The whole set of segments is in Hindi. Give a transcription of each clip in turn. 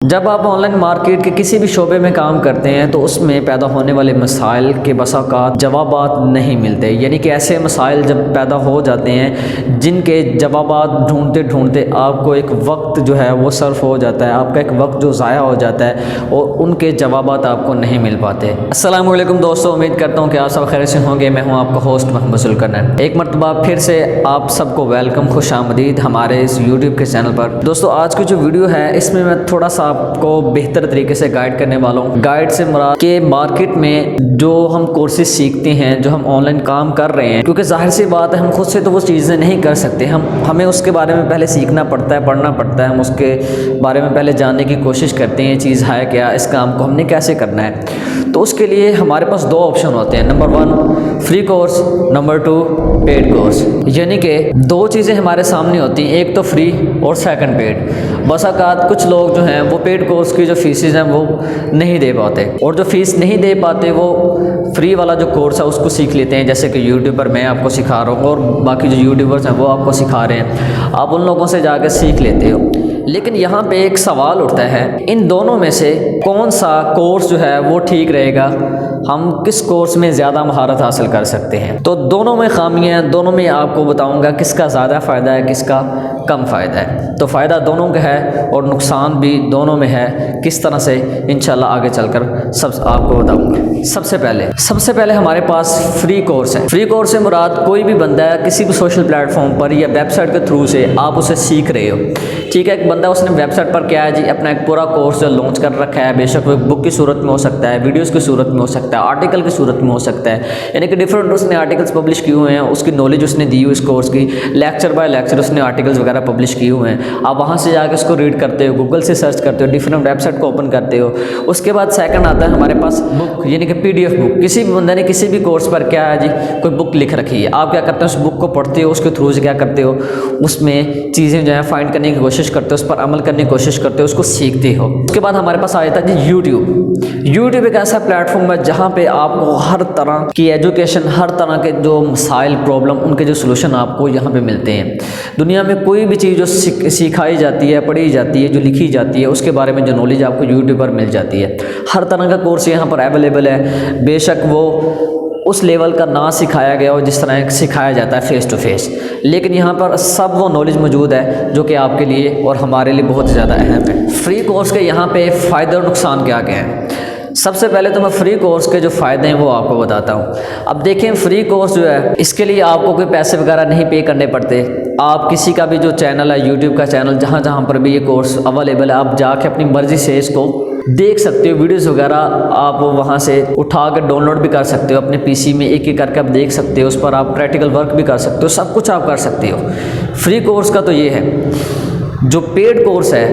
जब आप ऑनलाइन मार्केट के किसी भी शोबे में काम करते हैं तो उसमें पैदा होने वाले मसाइल के बसा का जवाबात नहीं मिलते, यानी कि ऐसे मसाइल जब पैदा हो जाते हैं जिनके जवाबात ढूंढते ढूंढते आपको एक वक्त जो है वो सर्फ हो जाता है, आपका एक वक्त जो ज़ाया हो जाता है और उनके जवाबात आपको नहीं मिल पाते। अस्सलाम वालेकुम दोस्तों, उम्मीद करता हूँ कि आप सब खैर से होंगे। मैं हूँ आपका होस्ट मोहम्मद सुल्करनैन। एक मरतबा फिर से आप सबको वेलकम, खुश आमदीद हमारे इस यूट्यूब के चैनल पर। दोस्तों आज की जो वीडियो है इसमें मैं थोड़ा सा आपको बेहतर तरीके से गाइड करने वाला हूँ। गाइड से मुराद के मार्केट में जो हम कोर्सेज सीखते हैं, जो हम ऑनलाइन काम कर रहे हैं, क्योंकि जाहिर सी बात है हम खुद से तो वो चीज़ें नहीं कर सकते, हमें उसके बारे में पहले सीखना पड़ता है, पढ़ना पड़ता है, हम उसके बारे में पहले जानने की कोशिश करते हैं चीज़ है क्या, इस काम को हमने कैसे करना है। तो उसके लिए हमारे पास दो ऑप्शन होते हैं, number 1 free course, number 2 paid course. यानी कि दो चीज़ें हमारे सामने होती हैं, एक तो फ्री और सेकंड पेड। बस औकात कुछ लोग जो हैं वो पेड कोर्स की जो फीसेज हैं वो नहीं दे पाते, और जो फीस नहीं दे पाते वो फ्री वाला जो कोर्स है उसको सीख लेते हैं। जैसे कि यूट्यूब पर मैं आपको सिखा रहा हूँ और बाकी जो यूट्यूबर्स हैं वो आपको सिखा रहे हैं, आप उन लोगों से जाकर सीख लेते हो। लेकिन यहाँ पे एक सवाल उठता है, इन दोनों में से कौन सा कोर्स जो है वो ठीक रहेगा, हम किस कोर्स में ज़्यादा महारत हासिल कर सकते हैं। तो दोनों में खामियाँ हैं, दोनों में आपको बताऊंगा किसका ज़्यादा फ़ायदा है, किसका कम फ़ायदा है। तो फ़ायदा दोनों का है और नुकसान भी दोनों में है, किस तरह से इंशाल्लाह आगे चलकर सब आपको बताऊंगा। सबसे पहले हमारे पास फ्री कोर्स है। फ्री कोर्स से मुराद कोई भी बंदा है किसी भी सोशल प्लेटफॉर्म पर या वेबसाइट के थ्रू से आप उसे सीख रहे हो, ठीक है। एक बंदा उसने वेबसाइट पर क्या है जी, अपना एक पूरा कोर्स लॉन्च कर रखा है, बेशक वो बुक की सूरत में हो सकता है, वीडियोस की सूरत में हो सकता है, आर्टिकल की सूरत में हो सकता है, यानी कि डिफरेंट उसने आर्टिकल्स पब्लिश किए हुए हैं, उसकी नॉलेज उसने दी हुई इस कोर्स की, लेक्चर बाय लेक्चर उसने आर्टिकल्स वगैरह पब्लिश किए हुए हैं। आप वहाँ से जाकर उसको रीड करते हो, गूगल से सर्च करते हो, डिफरेंट वेबसाइट को ओपन करते हो। उसके बाद सेकंड आता है हमारे पास बुक, यानी कि PDF बुक। किसी भी बंदे ने किसी भी कोर्स पर क्या है जी, कोई बुक लिख रखी है, आप क्या करते हो उस बुक को पढ़ते हो, उसके थ्रू से क्या करते हो, उसमें चीज़ें जो है फाइंड करने की कोशिश करते हो, उस पर अमल करने की कोशिश करते हो, उसको सीखते हो। उसके बाद हमारे पास आ जाता है जी यूट्यूब एक ऐसा प्लेटफॉर्म है जहाँ पे आपको हर तरह की एजुकेशन, हर तरह के जो मसाइल, प्रॉब्लम, उनके जो सोल्यूशन आपको यहाँ पे मिलते हैं। दुनिया में कोई भी चीज़ जो सिखाई जाती है, पढ़ी जाती है, जो लिखी जाती है, उसके बारे में जो नॉलेज आपको यूट्यूब पर मिल जाती है। हर तरह का कोर्स यहाँ पर अवेलेबल है, बेशक वो उस लेवल का ना सिखाया गया हो जिस तरह सिखाया जाता है फेस टू फेस, लेकिन यहाँ पर सब वो नॉलेज मौजूद है जो कि आपके लिए और हमारे लिए बहुत ज़्यादा अहम है। फ्री कोर्स के यहाँ पे फ़ायदे और नुकसान क्या क्या हैं। सबसे पहले तो मैं फ्री कोर्स के जो फ़ायदे हैं वो आपको बताता हूँ। अब देखें, फ्री कोर्स जो है इसके लिए आपको कोई पैसे वगैरह नहीं पे करने पड़ते। आप किसी का भी जो चैनल है, यूट्यूब का चैनल, जहाँ जहाँ पर भी ये कोर्स अवेलेबल है, आप जाके अपनी मर्ज़ी से इसको देख सकते हो। वीडियोस वगैरह आप वहाँ से उठा कर डाउनलोड भी कर सकते हो, अपने PC में एक एक करके आप देख सकते हो, उस पर आप प्रैक्टिकल वर्क भी कर सकते हो, सब कुछ आप कर सकते हो। फ्री कोर्स का तो ये है। जो पेड कोर्स है,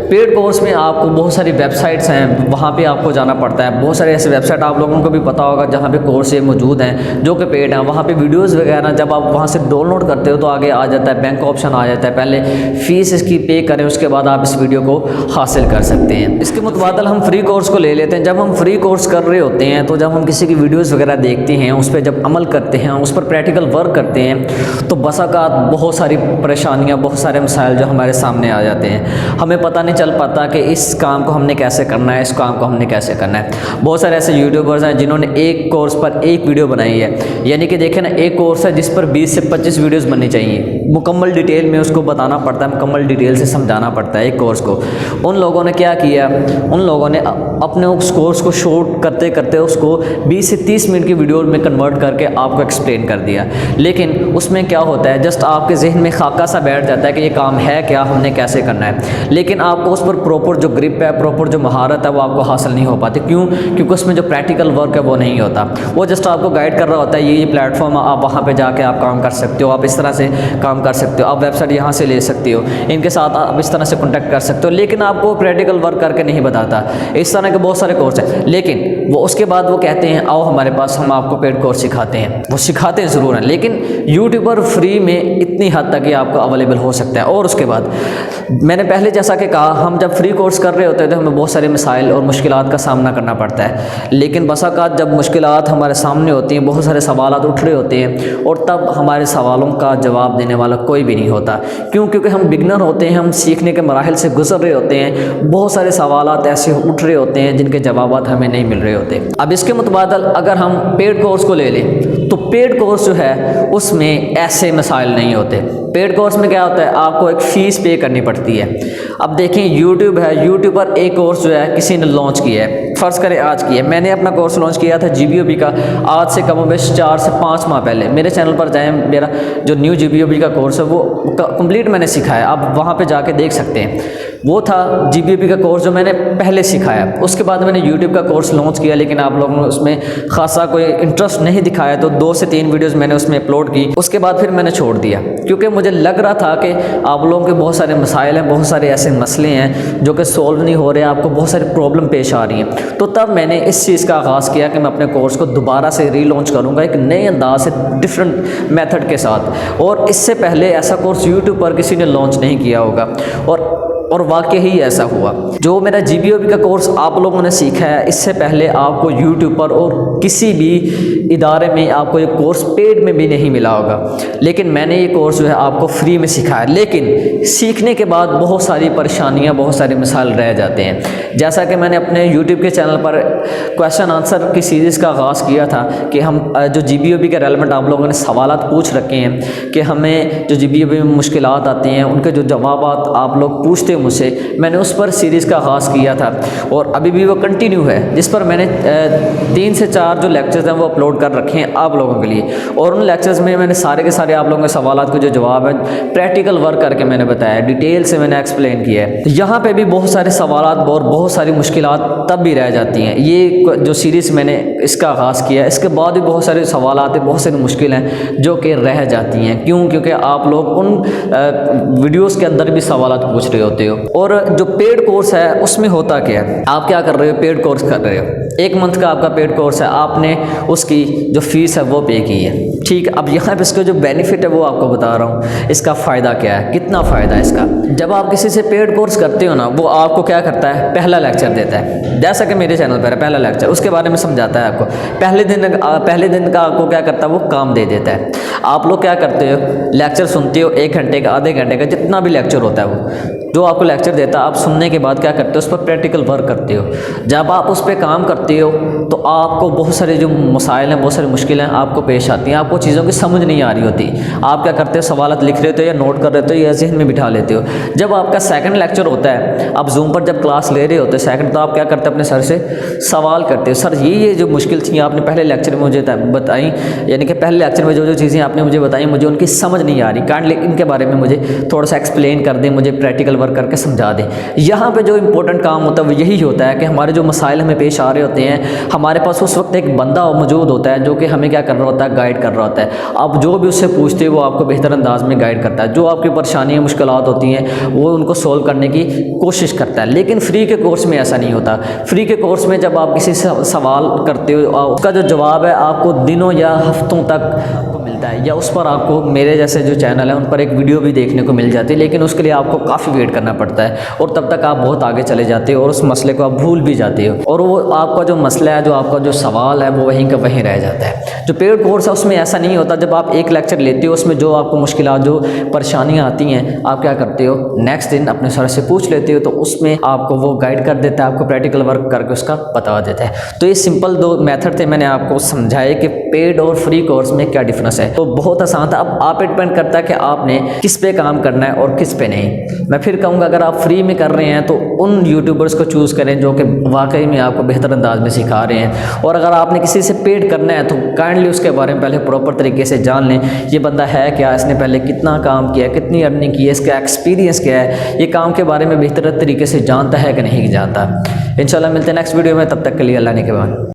पेड कोर्स में आपको बहुत सारी वेबसाइट्स हैं, वहाँ पे आपको जाना पड़ता है। बहुत सारे ऐसे वेबसाइट आप लोगों को भी पता होगा जहाँ पे कोर्स मौजूद हैं जो कि पेड हैं। वहाँ पे वीडियोस वगैरह जब आप वहाँ से डाउनलोड करते हो तो आगे आ जाता है बैंक ऑप्शन आ जाता है, पहले फ़ीस इसकी पे करें, उसके बाद आप इस वीडियो को हासिल कर सकते हैं। इसके मुतबादल हम फ्री कोर्स को ले लेते हैं। जब हम फ्री कोर्स कर रहे होते हैं तो जब हम किसी की वीडियोज़ वगैरह देखते हैं, उस पर जब अमल करते हैं, उस पर प्रैक्टिकल वर्क करते हैं, तो बस औक़ात बहुत सारी परेशानियाँ, बहुत सारे मसाइल जो हमारे सामने आ जाते हैं, हमें पता नहीं चल पाता कि इस काम को हमने कैसे करना है, इस काम को हमने कैसे करना है। बहुत सारे ऐसे यूट्यूबर्स हैं जिन्होंने एक कोर्स पर एक वीडियो बनाई है, यानी कि देखें ना, एक कोर्स है जिस पर 20 से 25 वीडियोस बननी चाहिए, मुकम्मल डिटेल में उसको बताना पड़ता है, मुकम्मल डिटेल से समझाना पड़ता है एक कोर्स को। उन लोगों ने क्या किया, उन लोगों ने अपने उस कोर्स को शॉर्ट करते करते उसको 20 से 30 मिनट की वीडियो में कन्वर्ट करके आपको एक्सप्लेन कर दिया। लेकिन उसमें क्या होता है, जस्ट आपके जहन में खाका सा बैठ जाता है कि ये काम है क्या, हमने कैसे करना है, लेकिन आपको उस पर प्रॉपर जो ग्रिप है, प्रॉपर जो महारत है वो आपको हासिल नहीं हो पाती। क्यों? क्योंकि उसमें जो प्रैक्टिकल वर्क है वो नहीं होता, वो जस्ट आपको गाइड कर रहा होता है, ये प्लेटफॉर्म आप वहाँ पे जाके आप काम कर सकते हो, आप इस तरह से काम कर सकते हो, आप वेबसाइट यहाँ से ले सकते हो, इनके साथ आप इस तरह से कॉन्टैक्ट कर सकते हो, लेकिन आपको प्रैक्टिकल वर्क करके नहीं बताता। इस तरह के बहुत सारे कोर्स हैं, लेकिन वो उसके बाद वो कहते हैं आओ हमारे पास, हम आपको पेड कोर्स सिखाते हैं। वो सिखाते हैं ज़रूर हैं, लेकिन यूट्यूब पर फ्री में इतनी हद तक ये आपको अवेलेबल हो सकता है। और उसके बाद मैंने पहले जैसा कि कहा हम जब फ्री कोर्स कर रहे होते हैं तो हमें बहुत सारे मसाइल और मुश्किलात का सामना करना पड़ता है, लेकिन बसा औक़ात जब मुश्किलात हमारे सामने होती हैं, बहुत सारे सवालात उठ रहे होते हैं और तब हमारे सवालों का जवाब देने वाला कोई भी नहीं होता। क्यों? क्योंकि हम बिगनर होते हैं, हम सीखने के मराहिल से गुजर रहे होते हैं, बहुत सारे सवालात ऐसे उठ रहे होते हैं जिनके जवाबात हमें नहीं मिल रहे होते। अब इसके मुतबादल अगर हम पेड कोर्स को ले लें तो पेड कोर्स जो है उसमें ऐसे मसाइल नहीं होते। पेड कोर्स में क्या होता है, आपको एक फ़ीस पे करनी पड़ती है। अब देखें यूट्यूब है, यूट्यूब पर एक कोर्स जो है किसी ने लॉन्च किया है, फ़र्ज़ करें आज किया है, मैंने अपना कोर्स लॉन्च किया था GBOB का आज से कम बेश 4 से 5 माह पहले। मेरे चैनल पर जाएँ, मेरा जो न्यू GBOB का कोर्स है वो कंप्लीट मैंने सिखाया, आप वहाँ पे जाके देख सकते हैं। वो था GBOB का कोर्स जो मैंने पहले सिखाया। उसके बाद मैंने यूट्यूब का कोर्स लॉन्च किया, लेकिन आप लोगों ने उसमें खासा कोई इंटरेस्ट नहीं दिखाया, तो 2 से 3 वीडियोज़ मैंने उसमें अपलोड की। उसके बाद फिर मैंने छोड़ दिया, क्योंकि मुझे लग रहा था कि आप लोगों के बहुत सारे मसाइल हैं, बहुत सारे ऐसे मसले हैं जो कि सॉल्व नहीं हो रहे, आपको बहुत सारी प्रॉब्लम पेश आ रही हैं। तो तब मैंने इस चीज़ का आगाज़ किया कि मैं अपने कोर्स को दोबारा से रीलॉन्च करूँगा एक नए अंदाज से, डिफरेंट मेथड के साथ। और इससे पहले ऐसा कोर्स यूट्यूब पर किसी ने लॉन्च नहीं किया होगा, और वाकई ही ऐसा हुआ। जो मेरा GBOB का कोर्स आप लोगों ने सीखा है, इससे पहले आपको यूट्यूब पर और किसी भी इदारे में आपको ये कोर्स पेड में भी नहीं मिला होगा, लेकिन मैंने ये कोर्स जो है आपको फ्री में सिखाया। लेकिन सीखने के बाद बहुत सारी परेशानियां, बहुत सारे मिसाल रह जाते हैं। जैसा कि मैंने अपने यूट्यूब के चैनल पर क्वेश्चन आंसर की सीरीज़ का आगाज़ किया था कि हम जो GBOB के रेलेवेंट आप लोगों ने सवालात पूछ रखे हैं कि हमें जो GBOB में मुश्किलात आती हैं उनके जो जवाबात आप लोग पूछते मुझसे, मैंने उस पर सीरीज़ का आगाज़ किया था और अभी भी वो कंटिन्यू है, जिस पर मैंने 3 से 4 जो लेक्चर्स हैं वो अपलोड कर रखे हैं आप लोगों के लिए। और उन लेक्चर्स में मैंने सारे के सारे आप लोगों के सवालात के जो जवाब हैं प्रैक्टिकल वर्क करके मैंने बताया, डिटेल से मैंने एक्सप्लेन किया है। यहाँ पे भी बहुत सारे सवालात और बहुत सारी मुश्किलात तब भी रह जाती हैं। ये जो सीरीज़ मैंने इसका आगाज़ किया, इसके बाद भी बहुत सारे सवालात हैं, बहुत सारी मुश्किल हैं जो कि रह जाती हैं। क्यों? क्योंकि आप लोग उन वीडियोज़ के अंदर भी सवालात पूछ रहे होते हो। और जो पेड कोर्स है उसमें होता क्या है, आप क्या कर रहे हो, पेड कोर्स कर रहे हो, 1 मंथ का आपका पेड कोर्स है, आपने उसकी जो फ़ीस है वो पे की है, ठीक। अब यहाँ पे इसका जो बेनिफिट है वो आपको बता रहा हूँ, इसका फ़ायदा क्या है, कितना फ़ायदा है इसका। जब आप किसी से पेड कोर्स करते हो ना, वो आपको क्या करता है, पहला लेक्चर देता है, जैसा कि मेरे चैनल पर है पहला लेक्चर, उसके बारे में समझाता है आपको। पहले दिन का आपको क्या करता है, वो काम दे देता है। आप लोग क्या करते हो, लेक्चर सुनते हो, 1 घंटे का, आधे घंटे का, जितना भी लेक्चर होता है वो जो आपको लेक्चर देता है, आप सुनने के बाद क्या करते हो, उस पर प्रैक्टिकल वर्क करते हो। जब आप उस पर काम करते हो तो आपको बहुत सारे जो मसाइल हैं, बहुत सारी मुश्किलें आपको पेश आती हैं, आपको चीज़ों की समझ नहीं आ रही होती। आप क्या करते हो, सवालात लिख रहे हो या नोट कर रहे हो या जहन में बिठा लेते हो। जब आपका सेकंड लेक्चर होता है, आप जूम पर जब क्लास ले रहे होते सेकंड, तो आप क्या करते हो, अपने सर से सवाल करते हो, सर ये जो मुश्किल थी आपने पहले लेक्चर में मुझे बताई, यानी कि पहले लेक्चर में जो चीज़ें आपने मुझे बताई, मुझे उनकी समझ नहीं आ रही, काइंडली इनके बारे में मुझे थोड़ा सा एक्सप्लेन कर दें, मुझे प्रैक्टिकल वर्क करके समझा दें। यहाँ पे जो इंपॉर्टेंट काम होता है वो यही होता है कि हमारे जो मसाइल हमें पेश आ रहे होते हैं, हमारे पास उस वक्त एक बंदा मौजूद होता है जो कि हमें क्या कर रहा होता है, गाइड कर रहा होता है। आप जो भी उससे पूछते हो वो आपको बेहतर अंदाज में गाइड करता है, जो आपकी परेशानियाँ मुश्किलात होती हैं वो उनको सोल्व करने की कोशिश करता है। लेकिन फ्री के कोर्स में ऐसा नहीं होता। फ्री के कोर्स में जब आप किसी से सवाल करते हो, उसका जो जवाब है आपको दिनों या हफ्तों तक मिलता है, या उस पर आपको मेरे जैसे जो चैनल है उन पर एक वीडियो भी देखने को मिल जाती है, लेकिन उसके लिए आपको काफ़ी वेट करना पड़ता है और तब तक आप बहुत आगे चले जाते हो और उस मसले को आप भूल भी जाते हो और वो आपका जो मसला है, जो आपका जो सवाल है वो वहीं का वहीं रह जाता है। जो पेड कोर्स है उसमें ऐसा नहीं होता। जब आप एक लेक्चर लेते हो उसमें जो आपको मुश्किलात, जो परेशानियाँ आती हैं, आप क्या करते हो, नेक्स्ट दिन अपने सर से पूछ लेते हो, तो उसमें आपको वो गाइड कर देता है, आपको प्रैक्टिकल वर्क करके उसका बता देता है। तो ये सिंपल 2 मेथड थे, मैंने आपको समझाया कि पेड और फ्री कोर्स में क्या डिफरेंस है। तो बहुत आसान था। अब आप डिपेंड करता है कि आपने किस पे काम करना है और किस पे नहीं। मैं फिर कहूँगा अगर आप फ्री में कर रहे हैं तो उन यूट्यूबर्स को चूज़ करें जो कि वाकई में आपको बेहतर अंदाज में सिखा रहे हैं, और अगर आपने किसी से पेड करना है तो काइंडली उसके बारे में पहले प्रॉपर तरीके से जान लें। ये बंदा है क्या, इसने पहले कितना काम किया, कितनी अर्निंग की है, इसका एक्सपीरियंस क्या है, ये काम के बारे में बेहतर तरीके से जानता है कि नहीं जानता। इंशाल्लाह मिलते हैं नेक्स्ट वीडियो में, तब तक के लिए अल्लाह ने के बाद।